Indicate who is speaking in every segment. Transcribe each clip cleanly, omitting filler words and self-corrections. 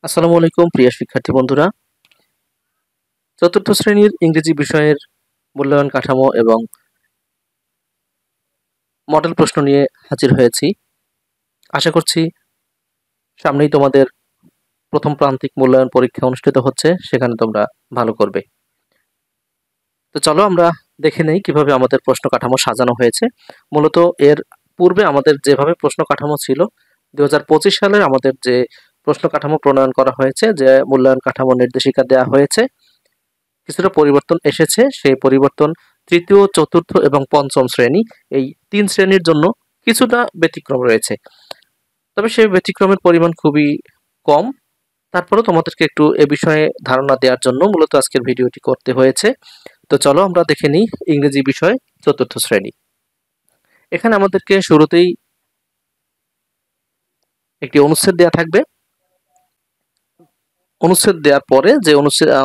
Speaker 1: আসসালামু আলাইকুম প্রিয় শিক্ষার্থী বন্ধুরা। চতুর্থ শ্রেণীর ইংরেজি বিষয়ের মূল্যায়ন কাঠামো এবং মডেল প্রশ্ন নিয়ে হাজির হয়েছি। আশা করছি সামনেই তোমাদের প্রথম প্রান্তিক মূল্যায়ন পরীক্ষা অনুষ্ঠিত হচ্ছে, সেখানে তোমরা ভালো করবে। তো চলো আমরা দেখে নেই কিভাবে আমাদের প্রশ্ন কাঠামো সাজানো হয়েছে। মূলত এর পূর্বে আমাদের যেভাবে প্রশ্ন কাঠামো ছিল, 2025 সালে আমাদের যে প্রশ্ন কাঠামো প্রণয়ন করা হয়েছে, যে মূল্যায়ন কাঠামো নির্দেশিকা দেওয়া হয়েছে, কিছুটা পরিবর্তন এসেছে। সেই পরিবর্তন তৃতীয়, চতুর্থ এবং পঞ্চম শ্রেণী, এই 3 শ্রেণীর জন্য কিছুটা ব্যতিক্রম রয়েছে। তবে সেই ব্যতিক্রমের পরিমাণ খুবই কম। তারপরেও তোমাদেরকে একটু এ বিষয়ে ধারণা দেওয়ার জন্য মূলত আজকের ভিডিওটি করতে হয়েছে। তো চলো আমরা দেখে নিই ইংরেজি বিষয় চতুর্থ শ্রেণী। এখানে আমাদেরকে শুরুতেই একটি অনুচ্ছেদ দেওয়া থাকবে। অনুচ্ছেদ দেওয়ার পরে যে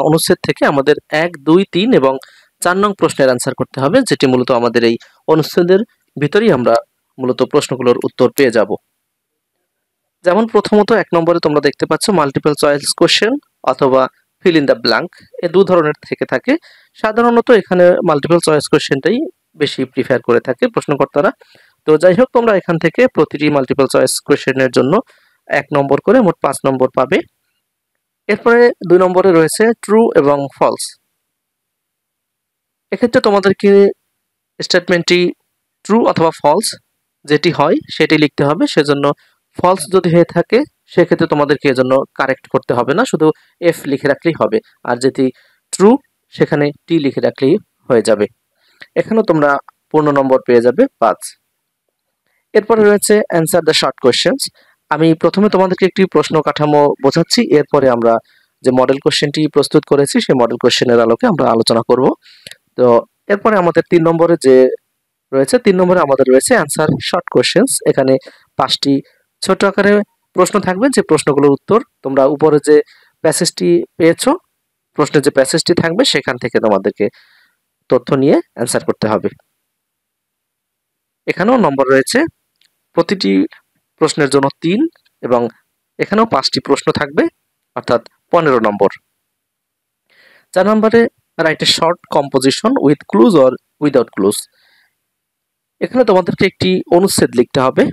Speaker 1: অনুচ্ছেদ থেকে আমাদের 1, 2, 3 এবং 4 নং প্রশ্নের অ্যান্সার করতে হবে, যেটি মূলত আমাদের এই অনুচ্ছেদের ভিতরেই আমরা মূলত প্রশ্নগুলোর উত্তর পেয়ে যাব। যেমন প্রথমত 1 নম্বরে তোমরা দেখতে পাচ্ছ মাল্টিপল চয়েস কোশ্চেন অথবা ফিল ইন দ্য ব্ল্যাঙ্ক, এ দু ধরনের থেকে থাকে। সাধারণত এখানে মাল্টিপল চয়েস কোশ্চেনটাই বেশি প্রিফার করে থাকে প্রশ্নকর্তারা। তো যাই হোক, তোমরা এখান থেকে প্রতিটি মাল্টিপল চয়েস কোশ্চেনের জন্য 1 নম্বর করে মোট 5 নম্বর পাবে। এরপরে 2 নম্বরে রয়েছে ট্রু এবং ফলস। এক্ষেত্রে তোমাদেরকে স্টেটমেন্টটি ট্রু অথবা ফলস যেটি হয় সেটি লিখতে হবে। সেজন্য ফলস যদি হয়ে থাকে সেক্ষেত্রে তোমাদেরকে এজন্য কারেক্ট করতে হবে না, শুধু এফ লিখে রাখলেই হবে। আর যেটি ট্রু সেখানে টি লিখে রাখলেই হয়ে যাবে। এখানেও তোমরা পূর্ণ নম্বর পেয়ে যাবে 5। এরপরে রয়েছে অ্যান্সার দ্য শর্ট কোয়েশ্চেন্স। আমি প্রথমে তোমাদেরকে একটি প্রশ্ন কাঠামো বোঝাচ্ছি, এরপরে আমরা যে মডেল কোশ্চেনটি প্রস্তুত করেছি সেই মডেল কোশ্চেনের আলোকে আমরা আলোচনা করব। তো এরপরে আমাদের 3 নম্বরে যে রয়েছে, 3 নম্বরে আমাদের রয়েছে অ্যান্সার শর্ট কোয়েশ্চেন্স। এখানে 5টি ছোট আকারে প্রশ্ন থাকবে, যে প্রশ্নগুলোর উত্তর তোমরা উপরে যে প্যাসেজটি পেয়েছো, প্রশ্নের যে প্যাসেজটি থাকবে সেখান থেকে তোমাদেরকে তথ্য নিয়ে অ্যান্সার করতে হবে। এখানেও নম্বর রয়েছে, প্রতিটি প্রশ্নের জন্য 3 এবং এখানেও 5টি প্রশ্ন থাকবে, অর্থাৎ 15 নম্বর। 4 নম্বরে write a short composition with clues or without clues. এখানে তোমাদেরকে একটি অনুচ্ছেদ লিখতে হবে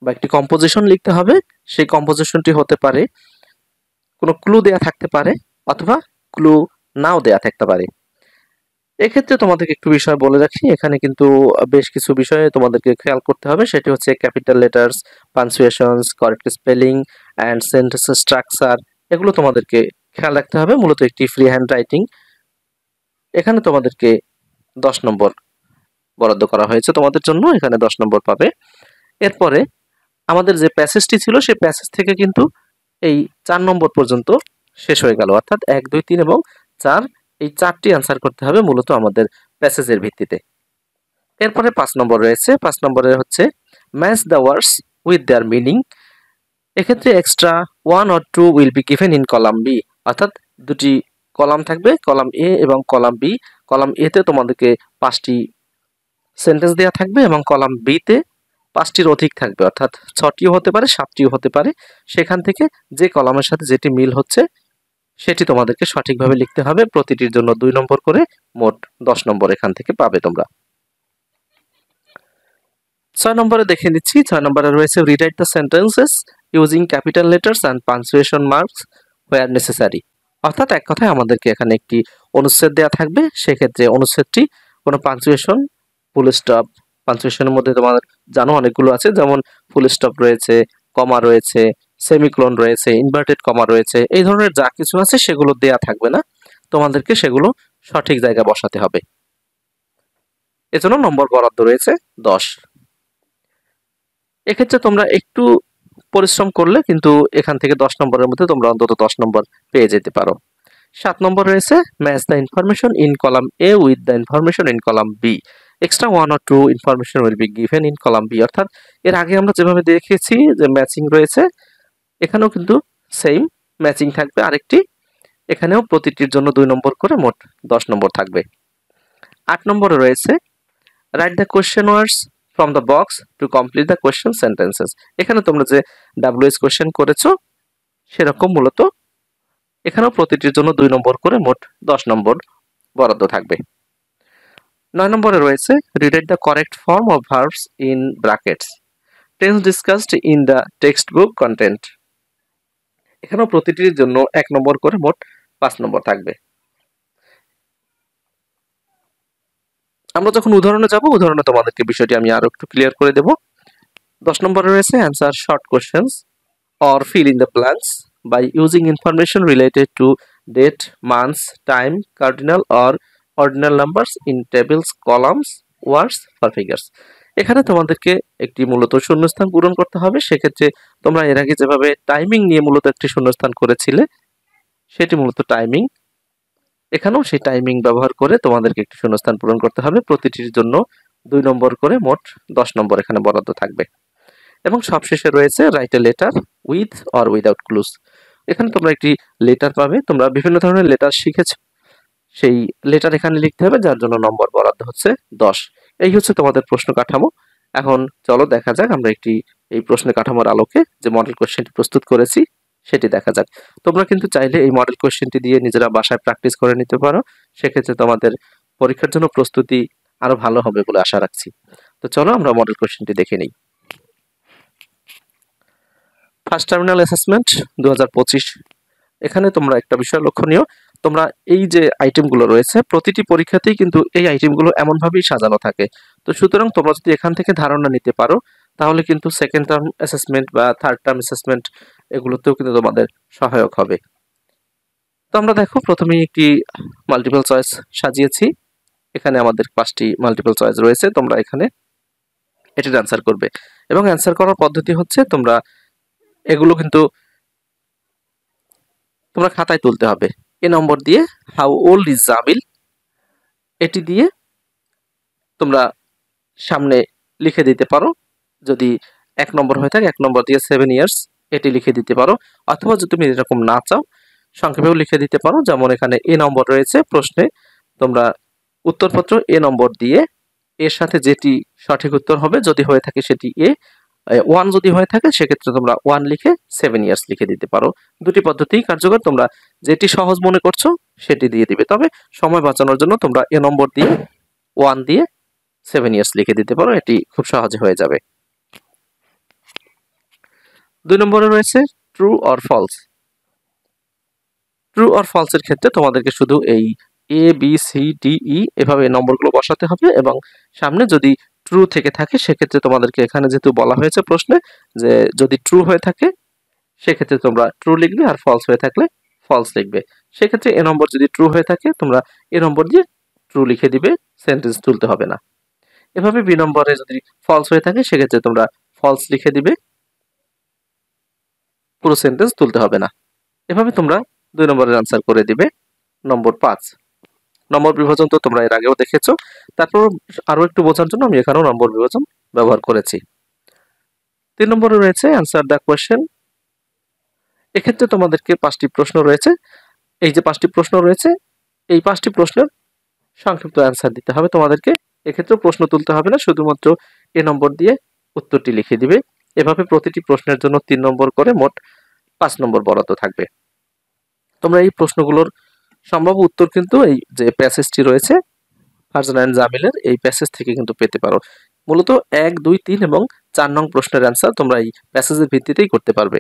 Speaker 1: বা একটি কম্পোজিশন লিখতে হবে। সেই কম্পোজিশনটি হতে পারে কোনো ক্লু দেয়া থাকতে পারে অথবা ক্লু নাও দেয়া থাকতে পারে। এক্ষেত্রে তোমাদেরকে একটু বিষয় বলে রাখি, এখানে কিন্তু বেশ কিছু বিষয়ে তোমাদেরকে খেয়াল করতে হবে। সেটি হচ্ছে capital letters, punctuations, correct spelling and sentence structure, এগুলো তোমাদেরকে খেয়াল রাখতে হবে। মূলত একটি ফ্রি হ্যান্ড রাইটিং। এখানে তোমাদেরকে 10 নম্বর বরাদ্দ করা হয়েছে তোমাদের জন্য, এখানে 10 নম্বর পাবে। এরপরে আমাদের যে প্যাসেজটি ছিল সেই প্যাসেজ থেকে কিন্তু এই 4 নম্বর পর্যন্ত শেষ হয়ে গেল, অর্থাৎ 1, 2, 3 এবং 4, এই 4টি অ্যান্সার করতে হবে মূলত আমাদের প্যাসেজের ভিত্তিতে। এরপরে 5 নম্বর রয়েছে। 5 নম্বরে হচ্ছে match the words with their meaning. এক্ষেত্রে extra 1 or 2 will be given in column B, অর্থাৎ দুটি কলাম থাকবে, কলাম এ এবং কলাম বি। কলাম এ তে তোমাদেরকে 5টি সেন্টেন্স দেওয়া থাকবে এবং কলাম বি তে 5টির অধিক থাকবে, অর্থাৎ 6টিও হতে পারে, 7টিও হতে পারে। সেখান থেকে যে কলামের সাথে যেটি মিল হচ্ছে সেটি তোমাদেরকে সঠিকভাবে লিখতে হবে। প্রতিটির জন্য 2 নম্বর করে, মোট 10 নম্বর এখান থেকে পাবে তোমরা। 6 নম্বরে দেখে নিচ্ছি। 6 নম্বরে রয়েছে rewrite the sentences using capital letters and punctuation marks where necessary. অর্থাৎ এক কথায় আমাদেরকে এখানে একটি অনুচ্ছেদ দেওয়া থাকবে। সেক্ষেত্রে অনুচ্ছেদটি কোনো পাঞ্চুয়েশন, ফুল স্টপ, পাঞ্চুয়েশনের মধ্যে তোমার জানো অনেকগুলো আছে, যেমন ফুল স্টপ রয়েছে, কমা রয়েছে, সেমিকোলন রয়েছে, ইনভার্টেড কমা রয়েছে, এই ধরনের যা কিছু আছে সেগুলো দেয়া থাকবে না, তোমাদেরকে সেগুলো সঠিক জায়গায় বসাতে হবে। এজন্য নম্বর বরাদ্দ রয়েছে 10। এক্ষেত্রে তোমরা একটু পরিশ্রম করলে কিন্তু এখান থেকে 10 নম্বরের মধ্যে তোমরা অন্তত 10 নম্বর পেয়ে যেতে পারো। 7 নম্বর রয়েছে match the information in column A with the information in column B. Extra 1 or 2 information will be given in column B, অর্থাৎ এর আগে আমরা যেভাবে দেখেছি যে ম্যাচিং রয়েছে, এখানেও কিন্তু সেম ম্যাচিং থাকবে আরেকটি। এখানেও প্রতিটির জন্য 2 নম্বর করে, মোট 10 নম্বর থাকবে। 8 নম্বরে রয়েছে write the question words from the box to complete the question sentences. এখানে তোমরা যে WH কোয়েশ্চেন করেছো সেরকম মূলত এখানেও প্রতিটির জন্য 2 নম্বর করে মোট 10 নম্বর বরাদ্দ থাকবে। 9 নম্বরে রয়েছে read the correct form of verbs in brackets tense discussed in the text book content. এখানেও প্রতিটির জন্য 1 নম্বর করে মোট 5 নম্বর থাকবে। আমরা যখন উদাহরণে যাব, উদাহরণে তোমাদেরকে বিষয়টি আমি আরো একটু ক্লিয়ার করে দেব। 10 নম্বরে রয়েছে answer short questions or fill in the blanks by using information related to date, months, time, cardinal or ordinal numbers in tables, columns, words or figures. এখানে তোমাদেরকে একটি মূলত শূন্যস্থান পূরণ করতে হবে। সেক্ষেত্রে তোমরা এর আগে যেভাবে টাইমিং নিয়ে মূলত একটি শূন্যস্থান করেছিলে, সেটি মূলত টাইমিং। এখানেও সেই টাইমিং ব্যবহার করে তোমাদেরকে একটি শূন্যস্থান পূরণ করতে হবে। প্রতিটির জন্য 2 নম্বর করে মোট 10 নম্বর এখানে বরাদ্দ থাকবে। এবং সবশেষে রয়েছে write a letter with or without clues. এখানে তোমরা একটি লেটার পাবে। তোমরা বিভিন্ন ধরনের লেটার শিখেছো, সেই লেটার এখানে লিখতে হবে, যার জন্য নম্বর বরাদ্দ হচ্ছে 10। এই হচ্ছে তোমাদের প্রশ্ন কাঠামো। এখন চলো দেখা যাক আমরা এই প্রশ্ন কাঠামোর আলোকে যে মডেল কোশ্চেনটি প্রস্তুত করেছি সেটি দেখা যাক। তোমরা কিন্তু চাইলে এই মডেল কোশ্চেনটি দিয়ে নিজেরা বাসায় প্র্যাকটিস করে নিতে পারো। সেক্ষেত্রে তোমাদের পরীক্ষার জন্য প্রস্তুতি আরো ভালো হবে বলে আশা রাখছি। তো চলো আমরা মডেল কোশ্চেনটি দেখে নিই। First terminal assessment 2025। এখানে তোমরা একটা বিষয় লক্ষণীয়, তোমরা এই যে আইটেমগুলো রয়েছে প্রতিটি পরীক্ষাতেই কিন্তু এই আইটেমগুলো এমনভাবেই সাজানো থাকে। তো সুতরাং তোমরা যদি এখান থেকে ধারণা নিতে পারো তাহলে কিন্তু সেকেন্ড টার্ম অ্যাসেসমেন্ট বা থার্ড টার্ম অ্যাসেসমেন্ট এগুলোতেও কিন্তু তোমাদের সহায়ক হবে। তো আমরা দেখো প্রথমেই একটি মাল্টিপল চয়েস সাজিয়েছি। এখানে আমাদের 5টি মাল্টিপল চয়েস রয়েছে। তোমরা এখানে এটির অ্যান্সার করবে এবং অ্যান্সার করার পদ্ধতি হচ্ছে তোমরা এগুলো কিন্তু তোমরা খাতায় তুলতে হবে। এ নম্বর দিয়ে হাউ ওল্ড ইজ জামিল, এটি দিয়ে তোমরা সামনে লিখে দিতে পারো। যদি 1 নম্বর হয়ে থাকে 1 নম্বর দিয়ে 7 ইয়ার্স এটি লিখে দিতে পারো, অথবা যদি তুমি এরকম না চাও সংক্ষেপেও লিখে দিতে পারো। যেমন এখানে এ নম্বর রয়েছে প্রশ্নে, তোমরা উত্তরপত্র এ নম্বর দিয়ে এর সাথে যেটি সঠিক উত্তর হবে যদি হয়ে থাকে সেটি এ, 1 যদি হয়ে থাকে সেক্ষেত্রে তোমরা 1 লিখে 7 ইয়ার্স লিখে দিতে পারো। দুটি পদ্ধতিই কার্যকর, তোমরা যেটি সহজ মনে করছো সেটি দিয়ে দিবে। তবে সময় বাঁচানোর জন্য তোমরা এ নম্বর দিয়ে 1 দিয়ে 7 ইয়ার্স লিখে দিতে পারো, এটি খুব সহজে হয়ে যাবে। 2 নম্বরে রয়েছে true or false. True or false এর ক্ষেত্রে তোমাদেরকে শুধু এই A B C D E এভাবে নম্বরগুলো বসাতে হবে এবং সামনে যদি ট্রু থেকে থাকে সেক্ষেত্রে তোমাদেরকে এখানে যেহেতু বলা হয়েছে প্রশ্নে যে যদি ট্রু হয়ে থাকে সেক্ষেত্রে তোমরা ট্রু লিখবে, আর ফলস হয়ে থাকলে ফলস লিখবে। সেক্ষেত্রে এ নম্বর যদি ট্রু হয়ে থাকে তোমরা এ নম্বর দিয়ে ট্রু লিখে দিবে, সেন্টেন্স তুলতে হবে না। এভাবে বি নম্বরে যদি ফলস হয়ে থাকে সেক্ষেত্রে তোমরা ফলস লিখে দিবে, পুরো সেন্টেন্স তুলতে হবে না। এভাবে তোমরা 2 নম্বরের আনসার করে দিবে। নম্বর 5 নম্বর বিভাজন তো তোমরা এর আগেও দেখেছো, তারপর আরো একটু বোঝার জন্য আমি এখানেও নম্বর বিভাজন ব্যবহার করেছি। 3 নম্বরে রয়েছে অ্যান্সার দ্য কোয়েশ্চেন। এক্ষেত্রে তোমাদেরকে 5টি প্রশ্ন রয়েছে। এই যে 5টি প্রশ্ন রয়েছে এই 5টি প্রশ্নের সংক্ষিপ্ত অ্যান্সার দিতে হবে তোমাদেরকে। এক্ষেত্রে প্রশ্ন তুলতে হবে না, শুধুমাত্র এ নম্বর দিয়ে উত্তরটি লিখে দিবে। এভাবে প্রতিটি প্রশ্নের জন্য 3 নম্বর করে মোট 5 নম্বর বরাদ্দ থাকবে। তোমরা এই প্রশ্নগুলোর সম্ভাব্য উত্তর কিন্তু এই যে প্যাসেজটি রয়েছে ফারজানা এন্ড জামিলের এই প্যাসেজ থেকে কিন্তু পেতে পারো। মূলত 1, 2, 3 এবং 4 নং প্রশ্নের অ্যান্সার তোমরা এই প্যাসেজের ভিত্তিতেই করতে পারবে।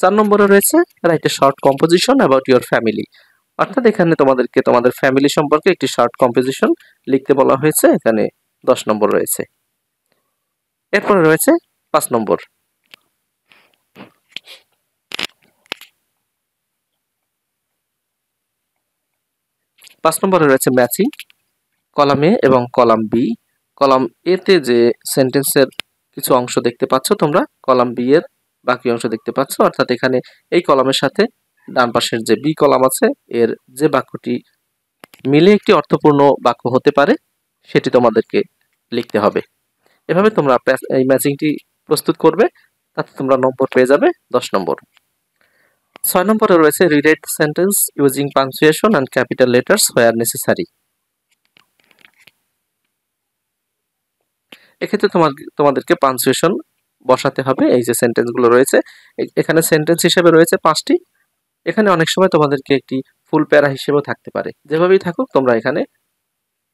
Speaker 1: 4 নম্বরে রয়েছে write a short composition about your family. অর্থাৎ এখানে তোমাদেরকে তোমাদের ফ্যামিলি সম্পর্কে একটি শর্ট কম্পোজিশন লিখতে বলা হয়েছে। এখানে 10 নম্বর রয়েছে। এরপরে রয়েছে 5 নম্বর। 5 নম্বরে রয়েছে ম্যাচিং কলাম এ এবং কলাম বি। কলাম এ তে যে সেন্টেন্সের কিছু অংশ দেখতে পাচ্ছ তোমরা কলাম বি এর বাকি অংশ দেখতে পাচ্ছ। অর্থাৎ এখানে এই কলামের সাথে ডান পাশের যে বি কলাম আছে এর যে বাক্যটি মিলে একটি অর্থপূর্ণ বাক্য হতে পারে সেটি তোমাদেরকে লিখতে হবে। এভাবে তোমরা এই ম্যাচিংটি প্রস্তুত করবে, তাতে তোমরা নম্বর পেয়ে যাবে 10 নম্বর। 6 নম্বরে রয়েছে read sentence using punctuation and capital letters where necessary. এক্ষেত্রে তোমাদেরকে পাঞ্চুয়েশন বসাতে হবে। এই যে সেন্টেন্সগুলো রয়েছে, এখানে সেন্টেন্স হিসেবে রয়েছে 5টি। এখানে অনেক সময় তোমাদেরকে একটি ফুল প্যারা হিসেবেও থাকতে পারে। যেভাবেই থাকুক তোমরা এখানে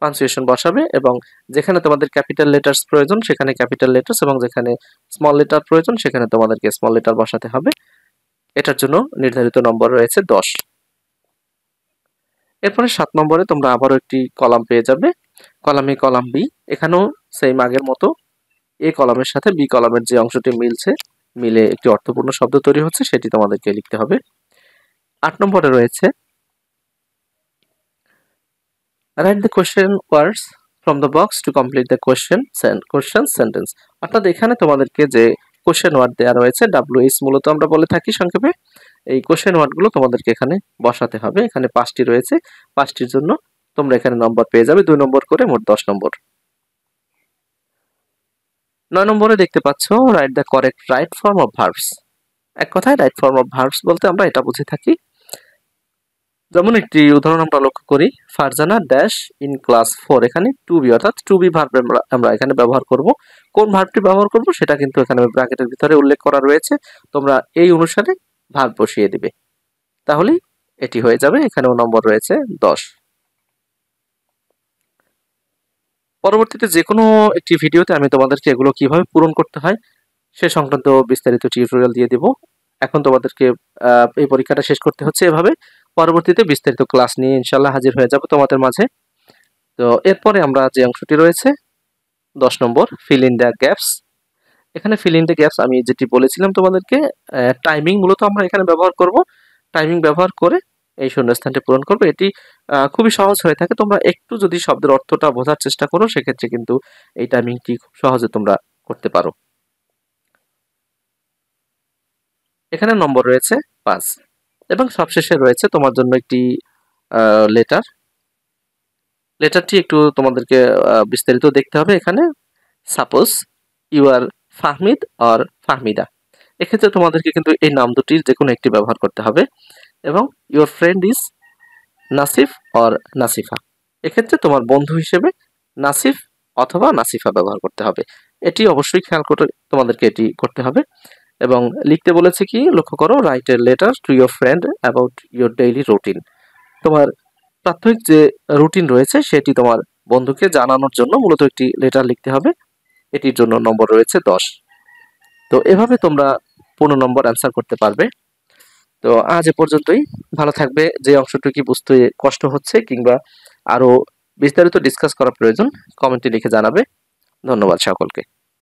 Speaker 1: পাঞ্চুয়েশন বসাবে এবং যেখানে তোমাদের ক্যাপিটাল লেটার্স প্রয়োজন সেখানে ক্যাপিটাল লেটার্স এবং যেখানে স্মল লেটার প্রয়োজন সেখানে তোমাদেরকে স্মল লেটার বসাতে হবে। এটার জন্য নির্ধারিত নম্বর রয়েছে 10। এরপরে 7 নম্বরে তোমরা আবারও একটি কলাম পেয়ে যাবে, কলাম এ কলাম বি। এখানেও সেম আগের মতো এ কলামের সাথে বি কলামের যে অংশটি মিলে একটি অর্থপূর্ণ শব্দ তৈরি হচ্ছে সেটি তোমাদেরকে লিখতে হবে। 8 নম্বরে রয়েছে write the question words from the box to complete the question sentence. অর্থাৎ এখানে তোমাদেরকে যে কোয়েশ্চেন ওয়ার্ড দেওয়া রয়েছে, WH মূলত আমরা বলে থাকি সংক্ষেপে, এই কোয়েশ্চেন ওয়ার্ডগুলো তোমাদেরকে এখানে বসাতে হবে। এখানে 5টি রয়েছে, 5টির জন্য তোমরা এখানে নম্বর পেয়ে যাবে 2 নম্বর করে, মোট 10 নম্বর। 9 নম্বরে দেখতে পাচ্ছ write the correct right form of verbs. এক কথায় রাইট ফর্ম অফ ভার্বস বলতে আমরা এটা বুঝে থাকি, যেমন একটি উদাহরণ আমরা লক্ষ্য করি, ফারজানা ড্যাশ ইন ক্লাস 4। এখানে টু বি অর্থাৎ টু বি ভার্ব আমরা এখানে ব্যবহার করব। কোন ভার্বটি ব্যবহার করব সেটা কিন্তু এখানে ব্র্যাকেটের ভিতরে উল্লেখ করা রয়েছে, তোমরা এই অনুসারে ভার্ব বসিয়ে দিবে, তাহলেই এটি হয়ে যাবে। এখানেও নম্বর রয়েছে 10। পরবর্তীতে যে কোনো একটি ভিডিওতে আমি তোমাদেরকে এগুলো কিভাবে পূরণ করতে হয় সে সংক্রান্ত বিস্তারিত টিউটোরিয়াল দিয়ে দিব। এখন তোমাদেরকে এই পরীক্ষাটা শেষ করতে হচ্ছে এভাবে, পরবর্তীতে বিস্তারিত ক্লাস নিয়ে ইনশাল্লাহ হাজির হয়ে যাব তোমাদের মাঝে। তো এরপরে আমরা যে অংশটি রয়েছে 10 নম্বর, ফিল ইন দ্য গ্যাপস। এখানে ফিল ইন দ্য গ্যাপস আমি যেটি বলেছিলাম তোমাদেরকে, টাইমিং মূলত আমরা এখানে ব্যবহার করব। টাইমিং ব্যবহার করে এই শূন্যস্থানটি পূরণ করবে। এটি খুবই সহজ হয়ে থাকে, তোমরা একটু যদি শব্দের অর্থটা বোঝার চেষ্টা করো সেক্ষেত্রে কিন্তু এই টাইমিংটি খুব সহজে তোমরা করতে পারো। এখানে নম্বর রয়েছে 5 এবং সবশেষে রয়েছে তোমার জন্য একটি লেটারটি একটু তোমাদেরকে বিস্তারিত দেখতে হবে। এখানে suppose you are Fahmid or Fahmida, এক্ষেত্রে তোমাদেরকে কিন্তু এই নাম দুটির যে কোনো একটি ব্যবহার করতে হবে। এবং your friend is Nasif or Nasifa, এক্ষেত্রে তোমার বন্ধু হিসেবে নাসিফ অথবা নাসিফা ব্যবহার করতে হবে। এটি অবশ্যই খেয়াল করে তোমাদেরকে এটি করতে হবে। এবং লিখতে বলেছে কি লক্ষ্য করো, write a letter to your friend about your daily routine. তোমার প্রাথমিক যে রুটিন রয়েছে সেটি তোমার বন্ধুকে জানানোর জন্য মূলত একটি লেটার লিখতে হবে। এটির জন্য নম্বর রয়েছে 10। তো এভাবে তোমরা 15 নম্বর অ্যান্সার করতে পারবে। তো আজ এ পর্যন্তই, ভালো থাকবে। যে অংশটুকু বুঝতে কষ্ট হচ্ছে কিংবা আরো বিস্তারিত ডিসকাস করা প্রয়োজন কমেন্টে লিখে জানাবে। ধন্যবাদ সকলকে।